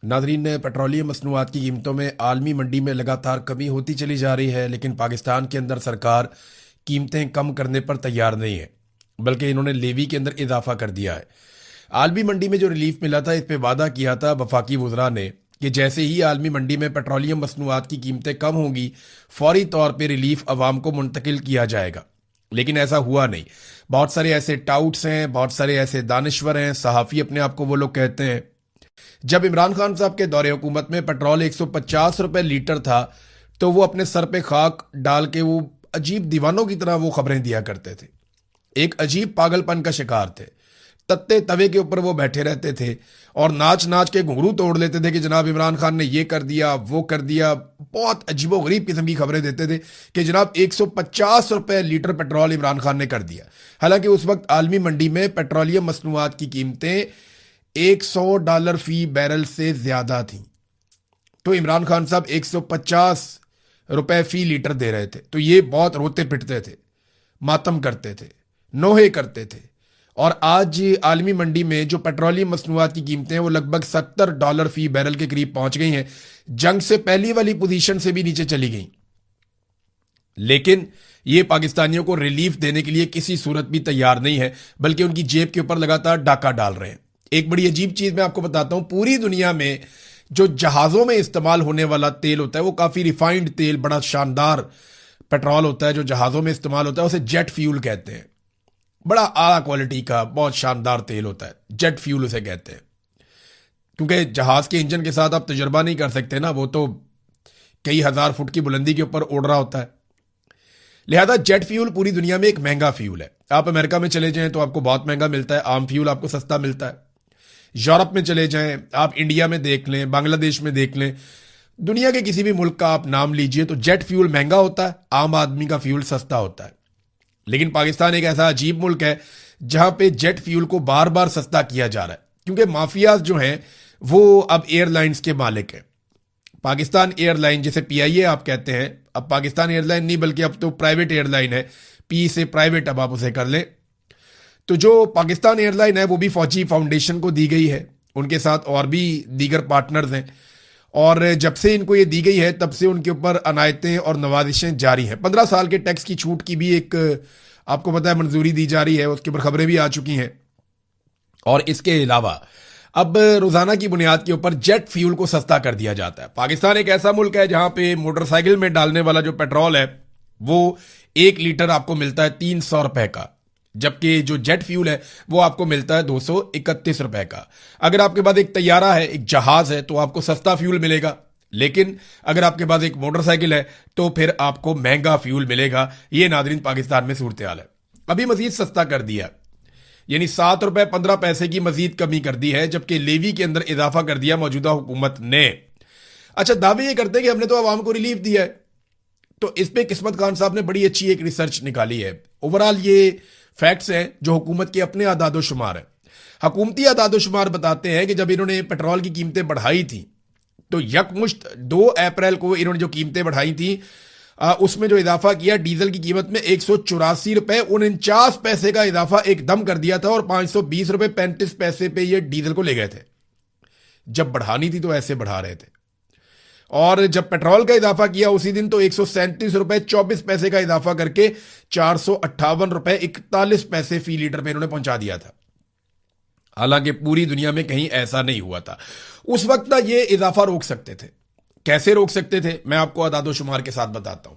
Nadreen, petroleum मसनूआत की कीमतों में आलमी मंडी में लगातार कमी होती चली जा रही है, लेकिन पाकिस्तान के अंदर सरकार कीमतें कम करने पर तैयार नहीं है, बल्कि इन्होंने लेवी के अंदर इजाफा कर दिया है। आलमी मंडी में जो रिलीफ मिला था, इस पे वादा किया था वफाकी वुज़रा ने कि जैसे ही आलमी मंडी में पेट्रोलियम मसनूआत की कीमतें कम होंगी, फौरी तौर पर रिलीफ अवाम को मुंतकिल किया जाएगा। लेकिन ऐसा हुआ नहीं। बहुत सारे ऐसे टाउट्स हैं, बहुत सारे ऐसे दानिश्वर हैं, सहाफ़ी अपने आप को वो लोग कहते हैं। जब इमरान खान साहब के दौरे हुकूमत में पेट्रोल 150 रुपए लीटर था, तो वो अपने सर पे खाक डाल के वो अजीब दीवानों की तरह वो खबरें दिया करते थे। एक अजीब पागलपन का शिकार थे। तत्ते तवे के ऊपर वो बैठे रहते थे और नाच नाच के घुंघरू तोड़ लेते थे कि जनाब इमरान खान ने ये कर दिया, वो कर दिया। बहुत अजीबो गरीब किस्म की खबरें देते थे कि जनाब 150 रुपए लीटर पेट्रोल इमरान खान ने कर दिया। हालांकि उस वक्त आलमी मंडी में पेट्रोलियम मसनूआत की कीमतें $100 फी बैरल से ज्यादा थी। तो इमरान खान साहब 150 रुपए फी लीटर दे रहे थे, तो ये बहुत रोते पिटते थे, मातम करते थे, नोहे करते थे। और आज आलमी मंडी में जो पेट्रोलियम मसनूआत की कीमतें हैं वो लगभग $70 फी बैरल के करीब पहुंच गई हैं। जंग से पहली वाली पोजीशन से भी नीचे चली गई। लेकिन ये पाकिस्तानियों को रिलीफ देने के लिए किसी सूरत भी तैयार नहीं है, बल्कि उनकी जेब के ऊपर लगातार डाका डाल रहे हैं। एक बड़ी अजीब चीज मैं आपको बताता हूं, पूरी दुनिया में जो जहाजों में इस्तेमाल होने वाला तेल होता है वो काफी रिफाइंड तेल, बड़ा शानदार पेट्रोल होता है जो जहाजों में इस्तेमाल होता है, उसे जेट फ्यूल कहते हैं। बड़ा आला क्वालिटी का बहुत शानदार तेल होता है, जेट फ्यूल उसे कहते हैं। क्योंकि जहाज के इंजन के साथ आप तजुर्बा नहीं कर सकते ना, वो तो कई हजार फुट की बुलंदी के ऊपर उड़ रहा होता है। लिहाजा जेट फ्यूल पूरी दुनिया में एक महंगा फ्यूल है। आप अमेरिका में चले जाएं तो आपको बहुत महंगा मिलता है, आम फ्यूल आपको सस्ता मिलता है। यूरोप में चले जाएं, आप इंडिया में देख लें, बांग्लादेश में देख लें, दुनिया के किसी भी मुल्क का आप नाम लीजिए तो जेट फ्यूल महंगा होता है, आम आदमी का फ्यूल सस्ता होता है। लेकिन पाकिस्तान एक ऐसा अजीब मुल्क है जहां पे जेट फ्यूल को बार बार सस्ता किया जा रहा है, क्योंकि माफियाज जो हैं वो अब एयरलाइंस के मालिक हैं। पाकिस्तान एयरलाइन, जिसे पीआईए आप कहते हैं, अब पाकिस्तान एयरलाइन नहीं बल्कि अब तो प्राइवेट एयरलाइन है, पी से प्राइवेट अब आप उसे कर लें। तो जो पाकिस्तान एयरलाइन है वो भी फौजी फाउंडेशन को दी गई है, उनके साथ और भी दीगर पार्टनर्स हैं। और जब से इनको ये दी गई है तब से उनके ऊपर अनायतें और नवाजिशें जारी हैं। 15 साल के टैक्स की छूट की भी एक आपको पता है मंजूरी दी जा रही है, उसके ऊपर खबरें भी आ चुकी हैं। और इसके अलावा अब रोजाना की बुनियाद के ऊपर जेट फ्यूल को सस्ता कर दिया जाता है। पाकिस्तान एक ऐसा मुल्क है जहां पे मोटरसाइकिल में डालने वाला जो पेट्रोल है वो 1 लीटर आपको मिलता है 300 रुपए का, जबकि जो जेट फ्यूल है वो आपको मिलता है 231 रुपए का। अगर आपके पास एक तैयारा है, एक जहाज है, तो आपको सस्ता फ्यूल मिलेगा। लेकिन अगर आपके पास एक मोटरसाइकिल है तो फिर आपको महंगा फ्यूल मिलेगा। ये नादरीन पाकिस्तान में सूरत हाल है। अभी मजीद सस्ता कर दिया, यानी 7 रुपए 15 पैसे की मजीद कमी कर दी है, जबकि लेवी के अंदर इजाफा कर दिया मौजूदा हुकूमत ने। अच्छा, दावे ये करते हैं कि हमने तो आवाम को रिलीफ दिया है। तो इस पे किस्मत खान साहब ने बड़ी अच्छी एक रिसर्च निकाली है। ओवरऑल ये फैक्ट्स हैं जो हुकूमत के अपने आदादो शुमार है। हुकूमती आदादो शुमार बताते हैं कि जब इन्होंने पेट्रोल की कीमतें बढ़ाई थी तो यकमुश्त 2 अप्रैल को इन्होंने जो कीमतें बढ़ाई थी उसमें जो इजाफा किया, डीजल की कीमत में 184 रुपए 49 पैसे का इजाफा एकदम कर दिया था और 520 रुपए 35 पैसे पे ये डीजल को ले गए थे। जब बढ़ानी थी तो ऐसे बढ़ा रहे थे। और जब पेट्रोल का इजाफा किया उसी दिन तो 137 रुपए 24 पैसे का इजाफा करके 458 रुपए 41 पैसे फी लीटर पे इन्होंने पहुंचा दिया था। हालांकि पूरी दुनिया में कहीं ऐसा नहीं हुआ था। उस वक्त ना ये इजाफा रोक सकते थे। कैसे रोक सकते थे, मैं आपको अदादो शुमार के साथ बताता हूं।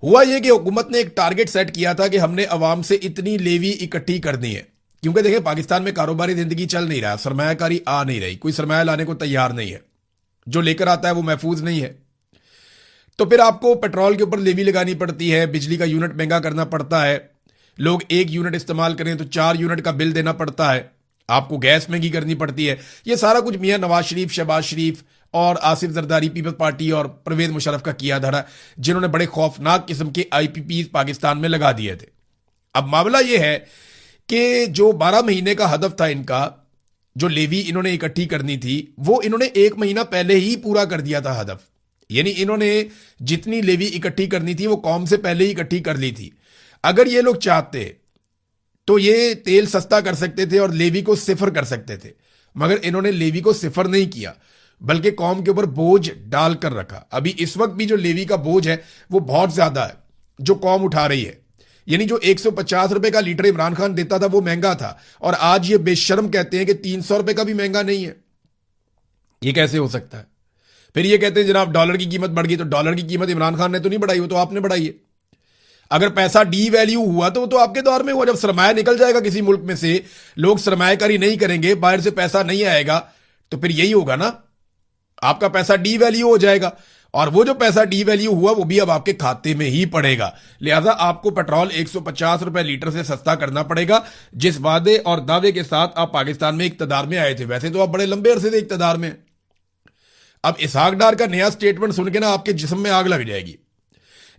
हुआ यह कि हुकूमत ने एक टारगेट सेट किया था कि हमने अवाम से इतनी लेवी इकट्ठी करनी है, क्योंकि देखिए पाकिस्तान में कारोबारी जिंदगी चल नहीं रहा, सरमायाकारी आ नहीं रही, कोई सरमाया लाने को तैयार नहीं है, जो लेकर आता है वो महफूज नहीं है। तो फिर आपको पेट्रोल के ऊपर लेवी लगानी पड़ती है, बिजली का यूनिट महंगा करना पड़ता है, लोग 1 यूनिट इस्तेमाल करें तो 4 यूनिट का बिल देना पड़ता है, आपको गैस महंगी करनी पड़ती है। ये सारा कुछ मियां नवाज शरीफ, शहबाज शरीफ और आसिफ जरदारी, पीपल्स पार्टी और परवेज मुशर्रफ का किया धड़ा, जिन्होंने बड़े खौफनाक किस्म के आईपीपी पाकिस्तान में लगा दिए थे। अब मामला यह है कि जो 12 महीने का हदफ था इनका, जो लेवी इन्होंने इकट्ठी करनी थी, वो इन्होंने 1 महीना पहले ही पूरा कर दिया था हदफ। यानी इन्होंने जितनी लेवी इकट्ठी करनी थी वो कौम से पहले ही इकट्ठी कर ली थी। अगर ये लोग चाहते तो ये तेल सस्ता कर सकते थे और लेवी को सिफर कर सकते थे, मगर इन्होंने लेवी को सिफर नहीं किया। बल्कि कौम के ऊपर बोझ डाल कर रखा। अभी इस वक्त भी जो लेवी का बोझ है वो बहुत ज्यादा है जो कौम उठा रही है। यानी जो 150 रुपए का लीटर इमरान खान देता था वो महंगा था, और आज ये बेशर्म कहते हैं कि 300 रुपए का भी महंगा नहीं है। ये कैसे हो सकता है? फिर ये कहते हैं जनाब डॉलर की कीमत बढ़ गई। तो डॉलर की कीमत इमरान खान ने तो नहीं बढ़ाई, वो तो आपने बढ़ाई है। अगर पैसा डी वैल्यू हुआ तो वो तो आपके दौर में हुआ। जब सरमाया निकल जाएगा किसी मुल्क में से, लोग सरमायाकारी नहीं करेंगे, बाहर से पैसा नहीं आएगा, तो फिर यही होगा ना, आपका पैसा डी वैल्यू हो जाएगा। और वो जो पैसा डी वैल्यू हुआ वो भी अब आपके खाते में ही पड़ेगा। लिहाजा आपको पेट्रोल 150 रुपए लीटर से सस्ता करना पड़ेगा, जिस वादे और दावे के साथ आप पाकिस्तान में इक्तदार में आए थे। वैसे तो आप बड़े लंबे अरसे से इक्तदार में। अब इसहाक डार का नया स्टेटमेंट सुन के ना आपके जिस्म में आग लग जाएगी।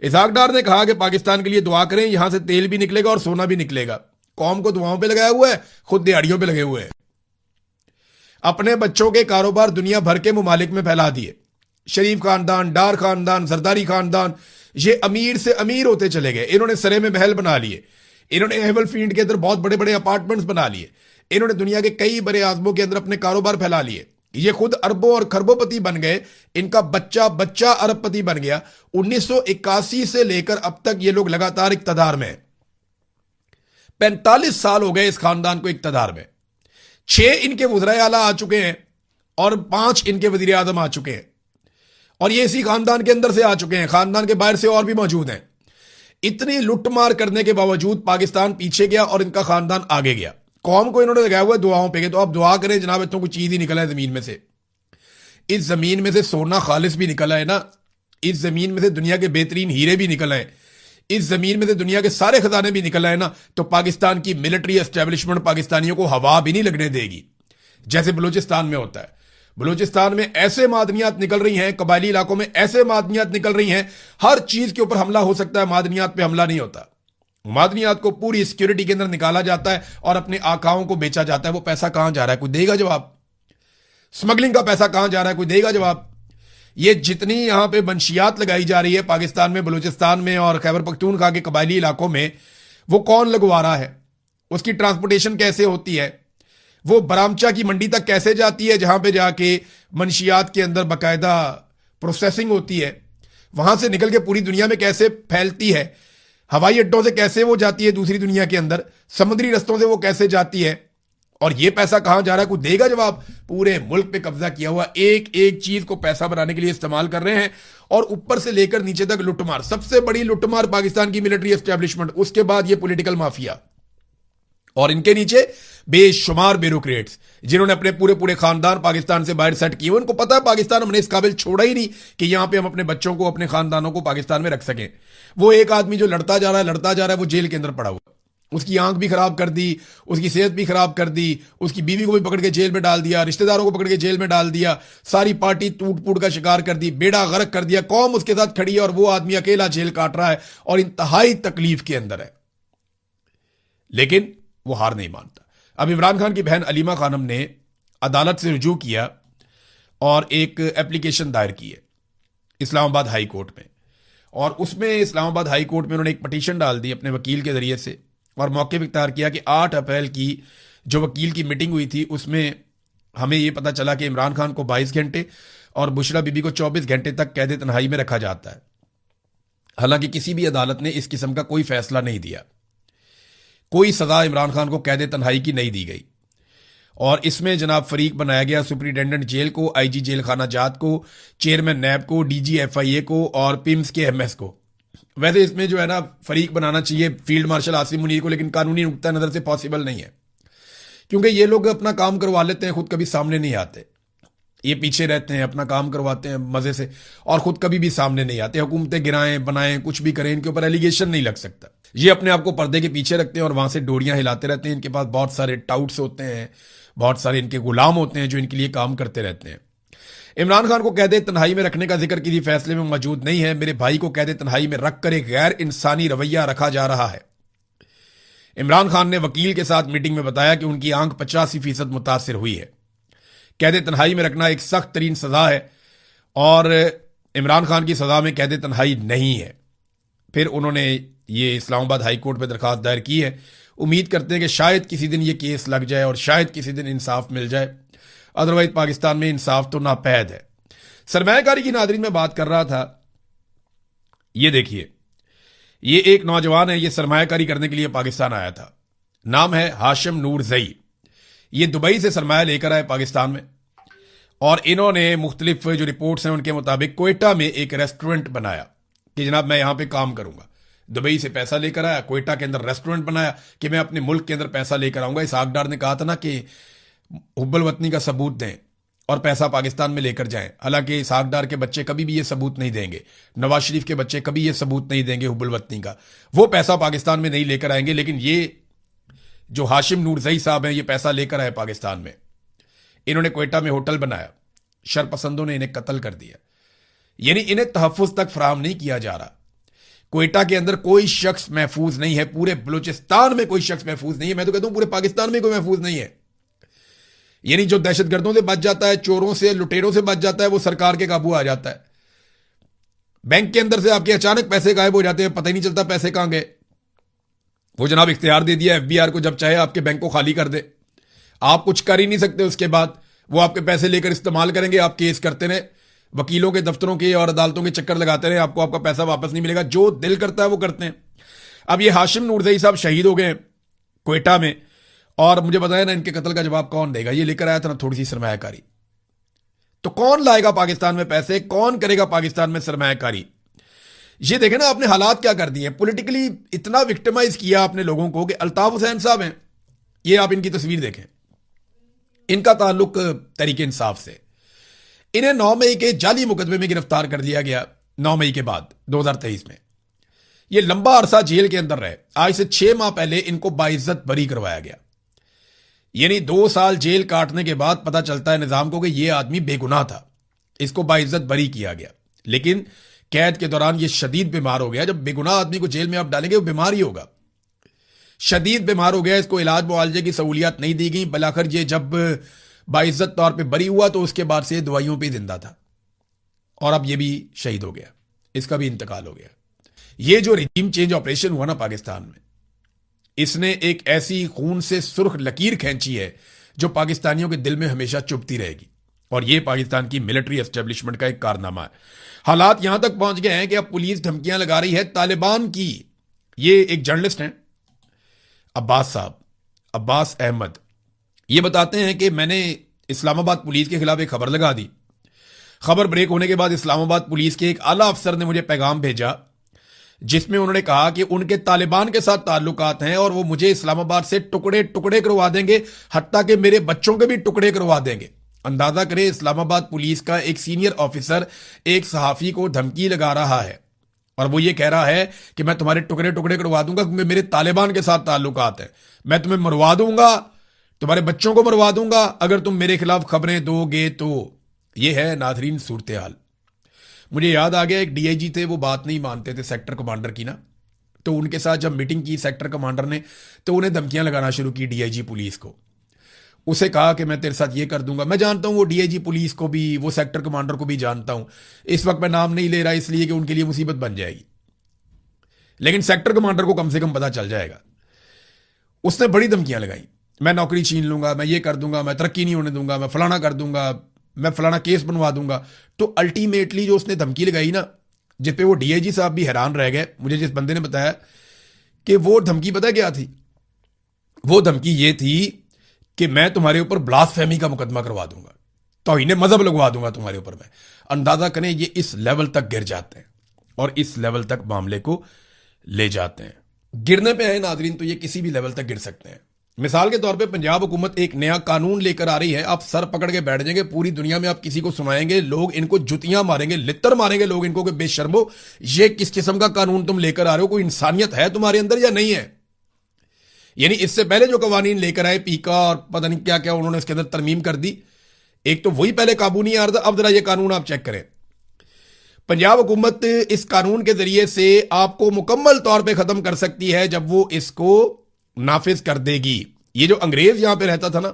इसहाक डार ने कहा कि पाकिस्तान के लिए दुआ करें, यहां से तेल भी निकलेगा और सोना भी निकलेगा। कौम को दुआओं पे लगाया हुआ है, खुद दिहाड़ियों पे लगे हुए हैं। अपने बच्चों के कारोबार दुनिया भर के मुमालिक में फैला दिए। शरीफ खानदान, डार खानदान, जरदारी खानदान, ये अमीर से अमीर होते चले गए। इन्होंने सरे में महल बना लिए, इन्होंने हेवल फील्ड के अंदर बहुत बड़े बड़े अपार्टमेंट्स बना लिए, इन्होंने दुनिया के कई बड़े आजमों के अंदर अपने कारोबार फैला लिए। ये खुद अरबों और खरबोपति बन गए, इनका बच्चा बच्चा अरबपति बन गया। 1981 से लेकर अब तक ये लोग लगातार इक्तदार में हैं। 45 साल हो गए इस खानदान को इक्तदार में। 6 इनके वज़राए आला आ चुके हैं और 5 इनके वज़ीर आज़म आ चुके हैं, और ये इसी खानदान के अंदर से आ चुके हैं। खानदान के बाहर से और भी मौजूद हैं। इतनी लुटमार करने के बावजूद पाकिस्तान पीछे गया और इनका खानदान आगे गया। कौम को इन्होंने लगाया हुआ है दुआओं पे, तो आप दुआ करें जनाब इतनों कोई चीज ही निकला है जमीन में से। इस जमीन में से सोना खालिस भी निकला है ना, इस जमीन में से दुनिया के बेहतरीन हीरे भी निकल आए, इस जमीन में से दुनिया के सारे खजाने भी निकल आए ना, तो पाकिस्तान की मिलिट्री एस्टेब्लिशमेंट पाकिस्तानियों को हवा भी नहीं लगने देगी, जैसे बलूचिस्तान में होता है। बलूचिस्तान में ऐसे मादनियात निकल रही हैं, कबायली इलाकों में ऐसे मादनियात निकल रही हैं, हर चीज के ऊपर हमला हो सकता है, मादनियात पे हमला नहीं होता। मादनियात को पूरी सिक्योरिटी के अंदर निकाला जाता है और अपने आकाओं को बेचा जाता है। वो पैसा कहां जा रहा है, कोई देगा जवाब? स्मगलिंग का पैसा कहां जा रहा है, कोई देगा जवाब? ये जितनी यहां पे मंशियात लगाई जा रही है पाकिस्तान में, बलूचिस्तान में और खैबर पख्तूनख्वा के कबायली इलाकों में, वो कौन लगवा रहा है? उसकी ट्रांसपोर्टेशन कैसे होती है? वो बरामचा की मंडी तक कैसे जाती है, जहां पे जाके मंशियात के अंदर बाकायदा प्रोसेसिंग होती है? वहां से निकल के पूरी दुनिया में कैसे फैलती है? हवाई अड्डों से कैसे वो जाती है दूसरी दुनिया के अंदर? समुद्री रस्तों से वो कैसे जाती है? और ये पैसा कहां जा रहा है, कोई देगा जवाब? पूरे मुल्क पे कब्जा किया हुआ, एक एक चीज को पैसा बनाने के लिए इस्तेमाल कर रहे हैं, और ऊपर से लेकर नीचे तक लुटमार। सबसे बड़ी लुटमार पाकिस्तान की मिलिट्री एस्टेब्लिशमेंट, उसके बाद ये पॉलिटिकल माफिया, और इनके नीचे बेशुमार ब्यूरोक्रेट्स जिन्होंने अपने पूरे पूरे खानदान पाकिस्तान से बाहर सेट किए। उनको पता है पाकिस्तान हमने इस काबिल छोड़ा ही नहीं कि यहां पे हम अपने बच्चों को, अपने खानदानों को पाकिस्तान में रख सकें। वो एक आदमी जो लड़ता जा रहा है वो जेल के अंदर पड़ा हुआ, उसकी आंख भी खराब कर दी, उसकी सेहत भी खराब कर दी, उसकी बीवी को भी पकड़ के जेल में डाल दिया, रिश्तेदारों को पकड़ के जेल में डाल दिया, सारी पार्टी टूट फूट का शिकार कर दी, बेड़ा गर्क कर दिया। कौम उसके साथ खड़ी है और वो आदमी अकेला जेल काट रहा है और इंतहाई तकलीफ के अंदर है, लेकिन वो हार नहीं मानता। अब इमरान खान की बहन अलीमा खानम ने अदालत से रुजू किया और एक एप्लीकेशन दायर की है इस्लामाबाद हाई कोर्ट में, और उसमें इस्लामाबाद हाई कोर्ट में उन्होंने एक पटिशन डाल दी अपने वकील के जरिए से, और मौके पर इख्तियार किया कि 8 अप्रैल की जो वकील की मीटिंग हुई थी उसमें हमें यह पता चला कि इमरान खान को 22 घंटे और बुशरा बीबी को 24 घंटे तक कैद तन्हाई में रखा जाता है। हालांकि किसी भी अदालत ने इस किस्म का कोई फैसला नहीं दिया, कोई सजा इमरान खान को कैद तन्हाई की नहीं दी गई। और इसमें जनाब फरीक बनाया गया सुपरिटेंडेंट जेल को, आईजी जेल खाना जात को, चेयरमैन नैब को, डीजी एफआईए को और पिम्स के एमएस को। वैसे इसमें जो है ना फरीक बनाना चाहिए फील्ड मार्शल आसिम मुनीर को, लेकिन कानूनी नुक्ता नजर से पॉसिबल नहीं है, क्योंकि ये लोग अपना काम करवा लेते हैं, खुद कभी सामने नहीं आते। ये पीछे रहते हैं, अपना काम करवाते हैं मजे से, और खुद कभी भी सामने नहीं आते। हुकूमतें गिराएं बनाएं कुछ भी करें, इनके ऊपर एलिगेशन नहीं लग सकता। ये अपने आप को पर्दे के पीछे रखते हैं और वहां से डोरियां हिलाते रहते हैं। इनके पास बहुत सारे टाउट्स होते हैं, बहुत सारे इनके गुलाम होते हैं जो इनके लिए काम करते रहते हैं। इमरान खान को कैद तन्हाई में रखने का जिक्र किसी फैसले में मौजूद नहीं है। मेरे भाई को कैद तन्हाई में रखकर एक गैर इंसानी रवैया रखा जा रहा है। इमरान खान ने वकील के साथ मीटिंग में बताया कि उनकी आंख 85% मुतासिर हुई है। कैद तन्हाई में रखना एक सख्त तरीन सजा है और इमरान खान की सजा में कैद तन्हाई नहीं है। फिर उन्होंने ये इस्लामाबाद हाई कोर्ट में दरखास्त दायर की है। उम्मीद करते हैं कि शायद किसी दिन ये केस लग जाए और शायद किसी दिन इंसाफ मिल जाए अदरवाइज पाकिस्तान में इंसाफ तो नापैद है। सरमायाकारी की नादरीन में बात कर रहा था, ये देखिए, ये एक नौजवान है, ये सरमायाकारी करने के लिए पाकिस्तान आया था। नाम है हाशिम नूरजई। ये दुबई से सरमाया लेकर आए पाकिस्तान में, और इन्होंने मुख्तलिफ जो रिपोर्ट्स हैं उनके मुताबिक कोयटा में एक रेस्टोरेंट बनाया कि जनाब मैं यहां पे काम करूंगा। दुबई से पैसा लेकर आया, कोयटा के अंदर रेस्टोरेंट बनाया कि मैं अपने मुल्क के अंदर पैसा लेकर आऊंगा। इसहाक डार ने कहा था ना कि हुब्बुल वतनी का सबूत दें और पैसा पाकिस्तान में लेकर जाएं। हालांकि इसहाक डार के बच्चे कभी भी ये सबूत नहीं देंगे, नवाज शरीफ के बच्चे कभी ये सबूत नहीं देंगे हुब्बुल वतनी का, वो पैसा पाकिस्तान में नहीं लेकर आएंगे। लेकिन ये जो हाशिम नूरजई साहब हैं, ये पैसा लेकर आए पाकिस्तान में। इन्होंने कोयटा में होटल बनाया, शरपसंदों ने इन्हें कत्ल कर दिया, यानी इन्हें तहफ्फुज तक फराहम नहीं किया जा रहा। कोयटा के अंदर कोई शख्स महफूज नहीं है, पूरे बलूचिस्तान में कोई शख्स महफूज नहीं है, मैं तो कहता हूं पूरे पाकिस्तान में कोई महफूज नहीं है। यानी जो दहशतगर्दों से बच जाता है, चोरों से, लुटेरों से बच जाता है, वो सरकार के काबू आ जाता है। बैंक के अंदर से आपके अचानक पैसे गायब हो जाते हैं, पता ही नहीं चलता पैसे कहां गए। वो जनाब इख्तियार दे दिया एफबीआर को, जब चाहे आपके बैंक को खाली कर दे, आप कुछ कर ही नहीं सकते। उसके बाद वो आपके पैसे लेकर इस्तेमाल करेंगे, आप केस करते रहे, वकीलों के दफ्तरों के और अदालतों के चक्कर लगाते रहे, आपको आपका पैसा वापस नहीं मिलेगा। जो दिल करता है वो करते हैं। अब ये हाशिम नूरजई साहब शहीद हो गए कोयटा में, और मुझे बताया ना इनके कत्ल का जवाब कौन देगा। ये लेकर आया था ना थोड़ी सी सरमायाकारी, तो कौन लाएगा पाकिस्तान में पैसे, कौन करेगा पाकिस्तान में सरमायाकारी। ये देखें ना आपने हालात क्या कर दिए, पॉलिटिकली इतना विक्टिमाइज किया आपने लोगों को कि अल्ताफ हुसैन साहब हैं, ये आप इनकी तस्वीर देखें, इनका ताल्लुक तहरीक इंसाफ से। इन्हें 9 मई के जाली मुकदमे में गिरफ्तार कर लिया गया, 9 मई के बाद 2023 में। ये लंबा अरसा जेल के अंदर रहे। आज से 6 माह पहले इनको बाइज्जत बरी करवाया गया, यानी 2 साल जेल काटने के बाद पता चलता है निजाम को कि यह आदमी बेगुनाह था, इसको बाइज्जत बरी किया गया। लेकिन कैद के दौरान यह शदीद बीमार हो गया। जब बेगुनाह आदमी को जेल में आप डालेंगे वो बीमार ही होगा, शदीद बीमार हो गया। इसको इलाज मुआवजे की सहूलियत नहीं दी गई। बलाखिर ये जब बाइज्जत तौर पे बरी हुआ तो उसके बाद से दवाइयों पे जिंदा था, और अब ये भी शहीद हो गया, इसका भी इंतकाल हो गया। ये जो रिजीम चेंज ऑपरेशन हुआ ना पाकिस्तान में, इसने एक ऐसी खून से सुर्ख लकीर खींची है जो पाकिस्तानियों के दिल में हमेशा चुभती रहेगी। और ये पाकिस्तान की मिलिट्री एस्टेब्लिशमेंट का एक कारनामा है। हालात यहां तक पहुंच गए हैं कि अब पुलिस धमकियां लगा रही है तालिबान की। ये एक जर्नलिस्ट हैं अब्बास साहब, अब्बास अहमद, ये बताते हैं कि मैंने इस्लामाबाद पुलिस के खिलाफ एक खबर लगा दी। खबर ब्रेक होने के बाद इस्लामाबाद पुलिस के एक आला अफसर ने मुझे पैगाम भेजा, जिसमें उन्होंने कहा कि उनके तालिबान के साथ ताल्लुकात हैं और वो मुझे इस्लामाबाद से टुकड़े टुकड़े करवा देंगे, हत्ता कि मेरे बच्चों के भी टुकड़े करवा देंगे। अंदाजा करें, इस्लामाबाद पुलिस का एक सीनियर ऑफिसर एक सहाफी को धमकी लगा रहा है, और वो ये कह रहा है कि मैं तुम्हारे टुकड़े टुकड़े करवा दूंगा क्योंकि मेरे तालिबान के साथ ताल्लुकात है, मैं तुम्हें मरवा दूंगा, तुम्हारे बच्चों को मरवा दूंगा अगर तुम मेरे खिलाफ खबरें दोगे तो। ये है नाज़रीन सूरत हाल। मुझे याद आ गया, एक डीआईजी थे, वो बात नहीं मानते थे सेक्टर कमांडर की ना, तो उनके साथ जब मीटिंग की सेक्टर कमांडर ने, तो उन्हें धमकियां लगाना शुरू की डीआईजी पुलिस को। उसे कहा कि मैं तेरे साथ ये कर दूंगा। मैं जानता हूं वो डीआईजी पुलिस को भी, वो सेक्टर कमांडर को भी जानता हूं। इस वक्त मैं नाम नहीं ले रहा इसलिए कि उनके लिए मुसीबत बन जाएगी, लेकिन सेक्टर कमांडर को कम से कम पता चल जाएगा। उसने बड़ी धमकियां लगाई, मैं नौकरी छीन लूंगा, मैं ये कर दूंगा, मैं तरक्की नहीं होने दूंगा, मैं फलाना कर दूंगा, मैं फलाना केस बनवा दूंगा। तो अल्टीमेटली जो उसने धमकी लगाई ना, जिस पे वो डीआईजी साहब भी हैरान रह गए। मुझे जिस बंदे ने बताया कि वो धमकी पता क्या थी, वो धमकी ये थी कि मैं तुम्हारे ऊपर ब्लास्फेमी का मुकदमा करवा दूंगा, तौहीन मजहब लगवा दूंगा तुम्हारे ऊपर। मैं अंदाजा करें ये इस लेवल तक गिर जाते हैं और इस लेवल तक मामले को ले जाते हैं। गिरने पे है नाजरीन, तो ये किसी भी लेवल तक गिर सकते हैं। मिसाल के तौर पे पंजाब हुकूमत एक नया कानून लेकर आ रही है, आप सर पकड़ के बैठ जाएंगे, पूरी दुनिया में आप किसी को सुनाएंगे, लोग इनको जुतियां मारेंगे, लित्तर मारेंगे लोग इनको कि बेशर्मो, ये किस किस्म का कानून तुम लेकर आ रहे हो, कोई इंसानियत है तुम्हारे अंदर या नहीं है। यानी इससे पहले जो कवानीन लेकर आए पीका और पता नहीं क्या क्या, उन्होंने इसके अंदर तरमीम कर दी। एक तो वही पहले काबू नहीं आ रहा था, अब जरा ये कानून आप चेक करें। पंजाब हुकूमत इस कानून के जरिए से आपको मुकम्मल तौर पे खत्म कर सकती है जब वो इसको नाफिज कर देगी। ये जो अंग्रेज यहां पे रहता था ना,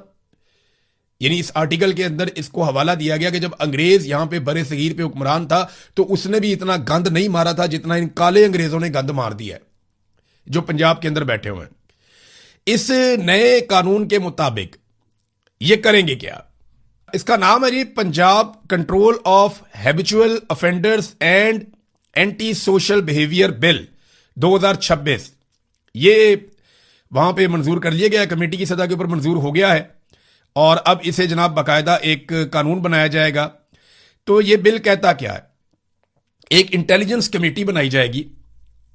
यानी इस आर्टिकल के अंदर इसको हवाला दिया गया कि जब अंग्रेज यहां पे बड़े सगीर पे हुक्मरान था तो उसने भी इतना गंद नहीं मारा था जितना इन काले अंग्रेजों ने गंद मार दिया है जो पंजाब के अंदर बैठे हुए हैं। इस नए कानून के मुताबिक ये करेंगे क्या, इसका नाम है जी Punjab control of habitual offenders and anti social behaviour bill 2026। ये वहां पे मंजूर कर लिया गया, कमेटी की सतह के ऊपर मंजूर हो गया है और अब इसे जनाब बाकायदा एक कानून बनाया जाएगा। तो ये बिल कहता क्या है, एक इंटेलिजेंस कमेटी बनाई जाएगी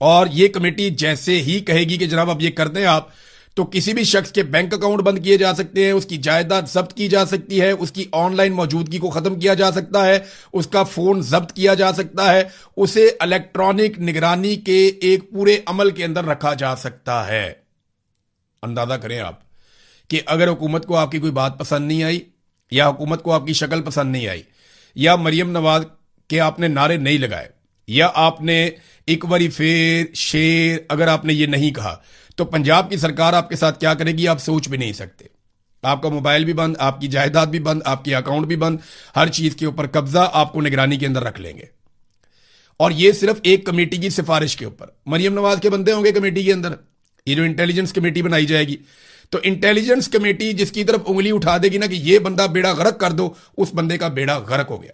और ये कमेटी जैसे ही कहेगी कि जनाब अब ये कर दें आप, तो किसी भी शख्स के बैंक अकाउंट बंद किए जा सकते हैं, उसकी जायदाद जब्त की जा सकती है, उसकी ऑनलाइन मौजूदगी को खत्म किया जा सकता है, उसका फोन जब्त किया जा सकता है, उसे इलेक्ट्रॉनिक निगरानी के एक पूरे अमल के अंदर रखा जा सकता है। अंदाजा करें आप कि अगर हुकूमत को आपकी कोई बात पसंद नहीं आई या हुकूमत को आपकी शक्ल पसंद नहीं आई या मरियम नवाज के आपने नारे नहीं लगाए या आपने एक बारी फेर शेर अगर आपने ये नहीं कहा, तो पंजाब की सरकार आपके साथ क्या करेगी आप सोच भी नहीं सकते। आपका मोबाइल भी बंद, आपकी जायदाद भी बंद, आपके अकाउंट भी बंद, हर चीज के ऊपर कब्जा आपको निगरानी के अंदर रख लेंगे। और ये सिर्फ एक कमेटी की सिफारिश के ऊपर। मरियम नवाज के बंदे होंगे कमेटी के अंदर, ये जो इंटेलिजेंस कमेटी बनाई जाएगी, तो इंटेलिजेंस कमेटी जिसकी तरफ उंगली उठा देगी ना कि ये बंदा बेड़ा गर्क कर दो, उस बंदे का बेड़ा गर्क हो गया।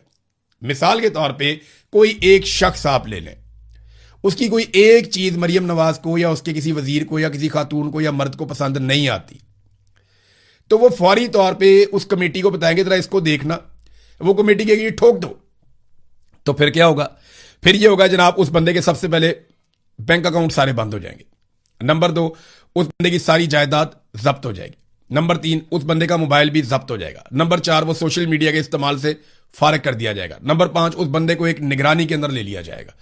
मिसाल के तौर पे कोई एक शख्स आप ले लें, उसकी कोई एक चीज मरियम नवाज को या उसके किसी वजीर को या किसी खातून को या मर्द को पसंद नहीं आती, तो वो फौरी तौर पे उस कमेटी को बताएंगे जरा इसको देखना, वो कमेटी कहेगी ठोक दो। तो फिर क्या होगा, फिर ये होगा जनाब उस बंदे के सबसे पहले बैंक अकाउंट सारे बंद हो जाएंगे। नंबर 2, उस बंदे की सारी जायदाद जब्त हो जाएगी। नंबर 3, उस बंदे का मोबाइल भी जब्त हो जाएगा। नंबर 4, वो सोशल मीडिया के इस्तेमाल से फारिग कर दिया जाएगा। नंबर 5, उस बंदे को एक निगरानी के अंदर ले लिया जाएगा।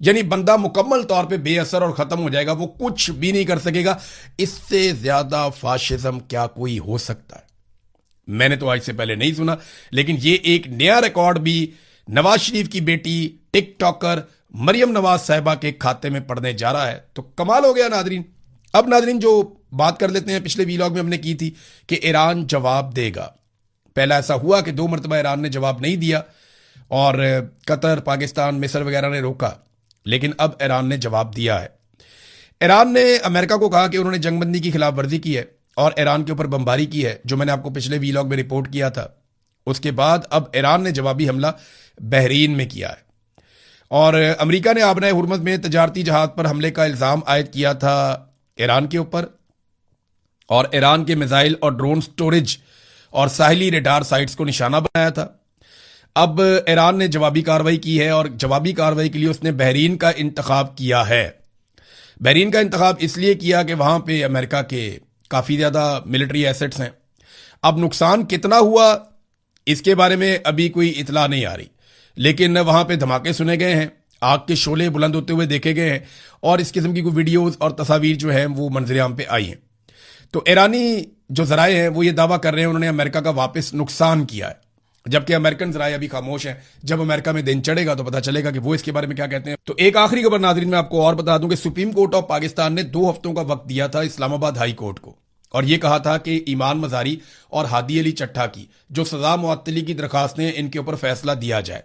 यानी बंदा मुकम्मल तौर पे बेअसर और खत्म हो जाएगा, वो कुछ भी नहीं कर सकेगा। इससे ज्यादा फाशिज्म क्या कोई हो सकता है? मैंने तो आज से पहले नहीं सुना, लेकिन ये एक नया रिकॉर्ड भी नवाज शरीफ की बेटी टिकटॉकर मरियम नवाज साहिबा के खाते में पड़ने जा रहा है। तो कमाल हो गया नादरीन। अब नादरीन जो बात कर लेते हैं, पिछले वीलॉग में हमने की थी कि ईरान जवाब देगा। पहला ऐसा हुआ कि 2 मरतबा ईरान ने जवाब नहीं दिया और कतर, पाकिस्तान, मिस्र वगैरह ने रोका, लेकिन अब ईरान ने जवाब दिया है। ईरान ने अमेरिका को कहा कि उन्होंने जंगबंदी की खिलाफ वर्जी की है और ईरान के ऊपर बमबारी की है, जो मैंने आपको पिछले वीलॉग में रिपोर्ट किया था। उसके बाद अब ईरान ने जवाबी हमला बहरीन में किया है और अमेरिका ने आबनाए हुर्मुज़ में तजारती जहाज पर हमले का इल्ज़ाम आयद किया था ईरान के ऊपर और ईरान के मिसाइल और ड्रोन स्टोरेज और साहिली रेडार साइट्स को निशाना बनाया था। अब ईरान ने जवाबी कार्रवाई की है और जवाबी कार्रवाई के लिए उसने बहरीन का इंतखाब किया है। बहरीन का इंतखाब इसलिए किया कि वहां पे अमेरिका के काफ़ी ज़्यादा मिलिट्री एसेट्स हैं। अब नुकसान कितना हुआ इसके बारे में अभी कोई इतला नहीं आ रही, लेकिन वहां पे धमाके सुने गए हैं, आग के शोले बुलंद होते हुए देखे गए हैं और इस किस्म की कोई वीडियोस और तस्वीर जो है वो मंजर-ए-आम पे आई हैं। तो ईरानी जो जराए हैं वो ये दावा कर रहे हैं उन्होंने अमेरिका का वापस नुकसान किया है, जबकि अमेरिकन जराए अभी खामोश हैं। जब अमेरिका में दिन चढ़ेगा तो पता चलेगा कि वो इसके बारे में क्या कहते हैं। तो एक आखिरी खबर नाज़रीन मैं आपको और बता दूं कि सुप्रीम कोर्ट ऑफ पाकिस्तान ने 2 हफ्तों का वक्त दिया था इस्लामाबाद हाई कोर्ट को और ये कहा था कि ईमान मजारी और हादी अली चट्टा की जो सजा मुअत्तली की दरखास्तें इनके ऊपर फैसला दिया जाए।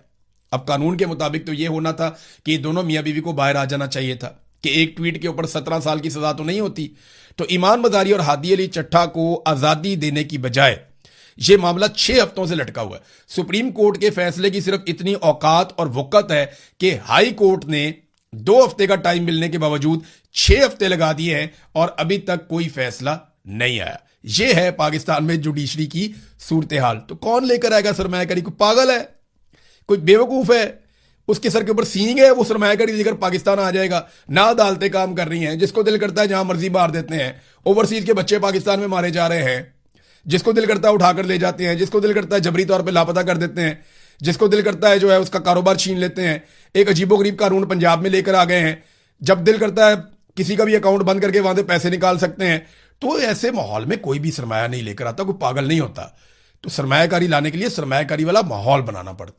अब कानून के मुताबिक तो ये होना था कि दोनों मियाँ बीवी को बाहर आ जाना चाहिए था कि एक ट्वीट के ऊपर 17 साल की सजा तो नहीं होती। तो ईमान मजारी और हादी अली चट्टा को आज़ादी देने की बजाय ये मामला 6 हफ्तों से लटका हुआ है। सुप्रीम कोर्ट के फैसले की सिर्फ इतनी औकात और वक़्त है कि हाई कोर्ट ने 2 हफ्ते का टाइम मिलने के बावजूद 6 हफ्ते लगा दिए हैं और अभी तक कोई फैसला नहीं आया। यह है पाकिस्तान में जुडिशरी की सूरत हाल। तो कौन लेकर आएगा सरमायाकारी? कोई पागल है, कोई बेवकूफ है, उसके सर के ऊपर सींग है, वो सरमायाकारी लेकर पाकिस्तान आ जाएगा। ना अदालतें काम कर रही हैं, जिसको दिल करता है जहां मर्जी मार देते हैं। ओवरसीज के बच्चे पाकिस्तान में मारे जा रहे हैं, जिसको दिल करता है उठाकर ले जाते हैं, जिसको दिल करता है जबरी तौर पर लापता कर देते हैं, जिसको दिल करता है जो है उसका कारोबार छीन लेते हैं। एक अजीबोगरीब कानून पंजाब में लेकर आ गए हैं, जब दिल करता है किसी का भी अकाउंट बंद करके वहां से पैसे निकाल सकते हैं। तो ऐसे माहौल में कोई भी सरमाया नहीं लेकर आता, कोई पागल नहीं होता। तो सरमायाकारी लाने के लिए सरमायाकारी वाला माहौल बनाना पड़ता है।